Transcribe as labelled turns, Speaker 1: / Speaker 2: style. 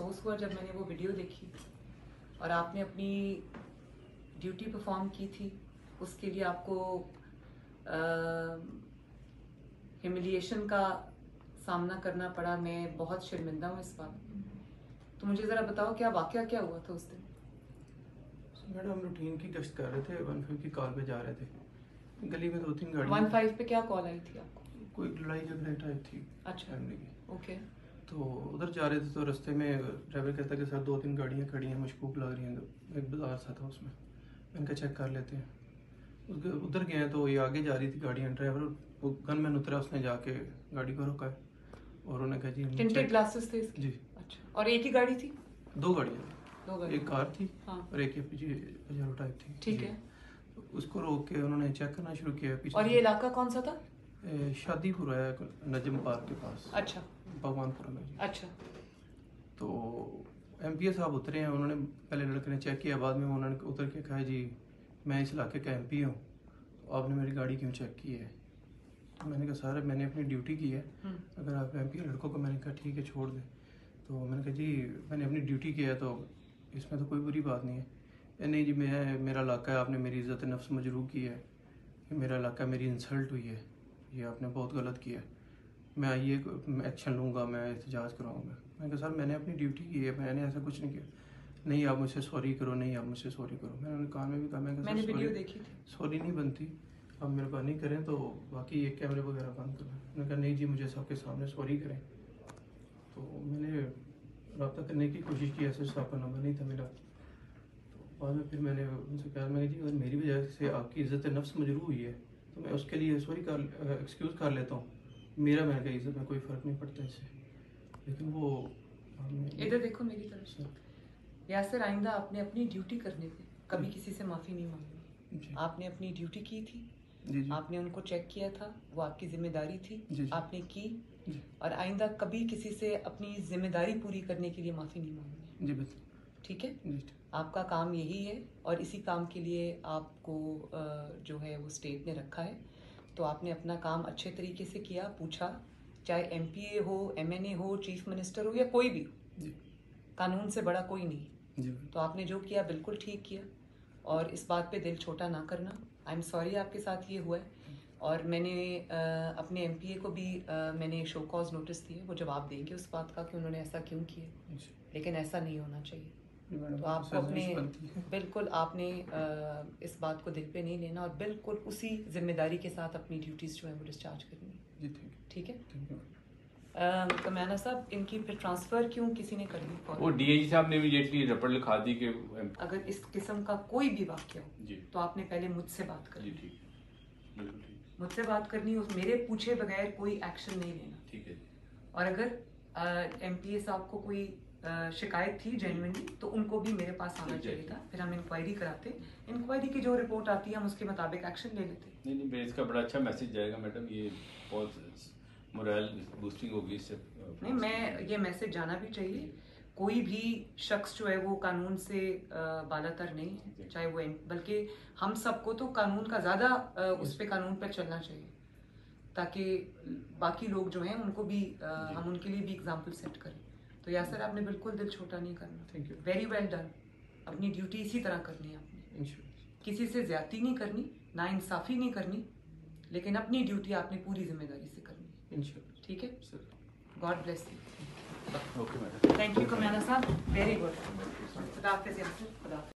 Speaker 1: अफसोस हुआ जब मैंने वो वीडियो देखी और आपने अपनी ड्यूटी परफॉर्म की थी, उसके लिए आपको ह्यूमिलिएशन का सामना करना पड़ा। मैं बहुत शर्मिंदा हूँ इस बात। तो मुझे ज़रा बताओ क्या वाकया क्या हुआ था उस दिन?
Speaker 2: मैडम, हम रूटीन की गश्त कर रहे थे, 15 की कॉल पे जा रहे थे। गली में 2-3 गाड़ी
Speaker 1: 15 पे क्या कॉल आई थी आपको?
Speaker 2: कोई लड़ाई झगड़े टाइप थी।
Speaker 1: अच्छा,
Speaker 2: फैमिली की।
Speaker 1: ओके।
Speaker 2: तो उधर जा रहे थे तो रास्ते में ड्राइवर कहता कि सर 2-3 गाड़ियाँ खड़ी हैं, मशकूक लग रही हैं। एक बाजार सा था उसमें, मैंने कहा चेक कर लेते हैं। उधर गए तो ये आगे जा रही थी गाड़ियाँ। ड्राइवर वो गनमैन उतरा, उसने जाके गाड़ी को रोका और उन्होंने कहा जी
Speaker 1: टिंटेड ग्लासेस थे इसके?
Speaker 2: जी।
Speaker 1: अच्छा, और एक ही गाड़ी थी?
Speaker 2: 2 गाड़ियाँ थी,
Speaker 1: दो गाड़ी,
Speaker 2: एक कार थी।
Speaker 1: हाँ।
Speaker 2: और एक पजेरो टाइप थी।
Speaker 1: ठीक है।
Speaker 2: तो उसको रोक के उन्होंने चेक करना शुरू किया पीछे।
Speaker 1: और ये इलाका कौन सा था?
Speaker 2: शादीपुर है, नजम पार्क के पास।
Speaker 1: अच्छा,
Speaker 2: भगवानपुर में जी।
Speaker 1: अच्छा।
Speaker 2: तो एमपीए साहब उतरे हैं, उन्होंने पहले लड़के ने चेक किया, बाद में उन्होंने उतर के कहा जी मैं इस इलाके का एमपी हूँ, तो आपने मेरी गाड़ी क्यों चेक की है? तो मैंने कहा सर मैंने अपनी ड्यूटी की है, अगर आप एमपी लड़कों को, मैंने कहा ठीक है छोड़ दें। तो मैंने कहा जी मैंने अपनी ड्यूटी की है तो इसमें तो कोई बुरी बात नहीं है। नहीं जी मेरा इलाका है, आपने मेरी इज़्ज़त नफ्स मजरूह की है, ये मेरा इलाका, मेरी इंसल्ट हुई है, ये आपने बहुत गलत किया है, मैं ये एक्शन लूँगा, मैं एहतजाज कराऊँगा। मैंने कहा सर मैंने अपनी ड्यूटी की है, मैंने ऐसा कुछ नहीं किया। नहीं आप मुझसे सॉरी करो, नहीं आप मुझसे सॉरी करो। मैंने उन्हें कान में भी कहा,
Speaker 1: मैंने वीडियो देखी थी।
Speaker 2: सॉरी नहीं बनती, आप मेहरबानी करें तो बाकी ये कैमरे वगैरह बंद करें। मैंने कहा नहीं जी मुझे सबके सामने सॉरी करें। तो मैंने रब्ता करने की कोशिश की, ऐसे साहब का नंबर नहीं था मेरा। तो बाद में फिर मैंने उनसे कहा, मैं जी अगर मेरी वजह से आपकी इज़्ज़त नफ्स मजरूह हुई है तो मैं उसके लिए सॉरी कर एक्सक्यूज़ कर लेता हूँ, मेरा मैंने कहा इज़्ज़त में कोई फ़र्क नहीं पड़ता इससे। लेकिन वो
Speaker 1: इधर देखो मेरी तरफ से। यासिर, आइंदा आपने अपनी ड्यूटी करने पे कभी किसी से माफ़ी नहीं मांगनी। आपने अपनी ड्यूटी की थी जी। आपने उनको चेक किया था, वो आपकी जिम्मेदारी थी जी। आपने की जी। और आइंदा कभी किसी से अपनी जिम्मेदारी पूरी करने के लिए माफ़ी नहीं मांगनी जी। बिल्कुल ठीक है जी। आपका काम यही है और इसी काम के लिए आपको जो है वो स्टेट ने रखा है। तो आपने अपना काम अच्छे तरीके से किया, पूछा, चाहे एमपीए हो, एमएनए हो, चीफ मिनिस्टर हो या कोई भी हो, कानून से बड़ा कोई नहीं जी। तो आपने जो किया बिल्कुल ठीक किया और इस बात पे दिल छोटा ना करना। आई एम सॉरी आपके साथ ये हुआ है और मैंने अपने एमपीए को भी मैंने शो कॉज नोटिस दिए, वो जवाब देंगे उस बात का कि उन्होंने ऐसा क्यों किया, लेकिन ऐसा नहीं होना चाहिए। तो आपको अपने बिल्कुल आपने इस बात को दिल पे नहीं लेना और बिल्कुल उसी जिम्मेदारी के साथ अपनी ड्यूटीज जो है वो डिस्चार्ज करनी है। ठीक है। कमयाना साहब, इनकी फिर ट्रांसफर क्यों किसी ने कर दी?
Speaker 3: वो डीआईजी साहब ने इमीडिएटली रिपोर्ट लिखा दी कि
Speaker 1: अगर इस किस्म का कोई भी वाक्य हो तो आपने पहले मुझसे बात करनी। मुझसे बात करनी, उस मेरे पूछे बगैर कोई एक्शन नहीं लेना। ठीक है। और अगर एमपीए साहब को कोई शिकायत थी जेन्युइनली तो उनको भी मेरे पास आना चाहिए था, फिर हम इंक्वायरी कराते। इंक्वायरी की जो रिपोर्ट आती है हम उसके मुताबिक एक्शन ले लेते।
Speaker 3: नहीं इसका बड़ा अच्छा मैसेज जाएगा मैडम, ये बहुत मोरल बूस्टिंग होगी इससे।
Speaker 1: नहीं, मैं ये मैसेज जाना भी चाहिए। कोई भी शख्स जो है वो कानून से बालातर नहीं है, चाहे वो बल्कि हम सबको तो कानून का ज्यादा उस पे कानून पर चलना चाहिए ताकि बाकी लोग जो हैं उनको भी हम उनके लिए भी एग्जाम्पल सेट करें। तो यासर, आपने बिल्कुल दिल छोटा नहीं करना।
Speaker 2: Thank you.
Speaker 1: Very well done. अपनी ड्यूटी इसी तरह करनी है आपने, किसी से ज्यादती नहीं करनी, ना इंसाफी नहीं करनी, लेकिन अपनी ड्यूटी आपने पूरी जिम्मेदारी से करनी है। ठीक है। God bless you.
Speaker 3: Okay madam.
Speaker 1: Thank you कमयाना साहब, वेरी गुड। खुदा हाफिज़ यासिर। खुदा हाफिज़।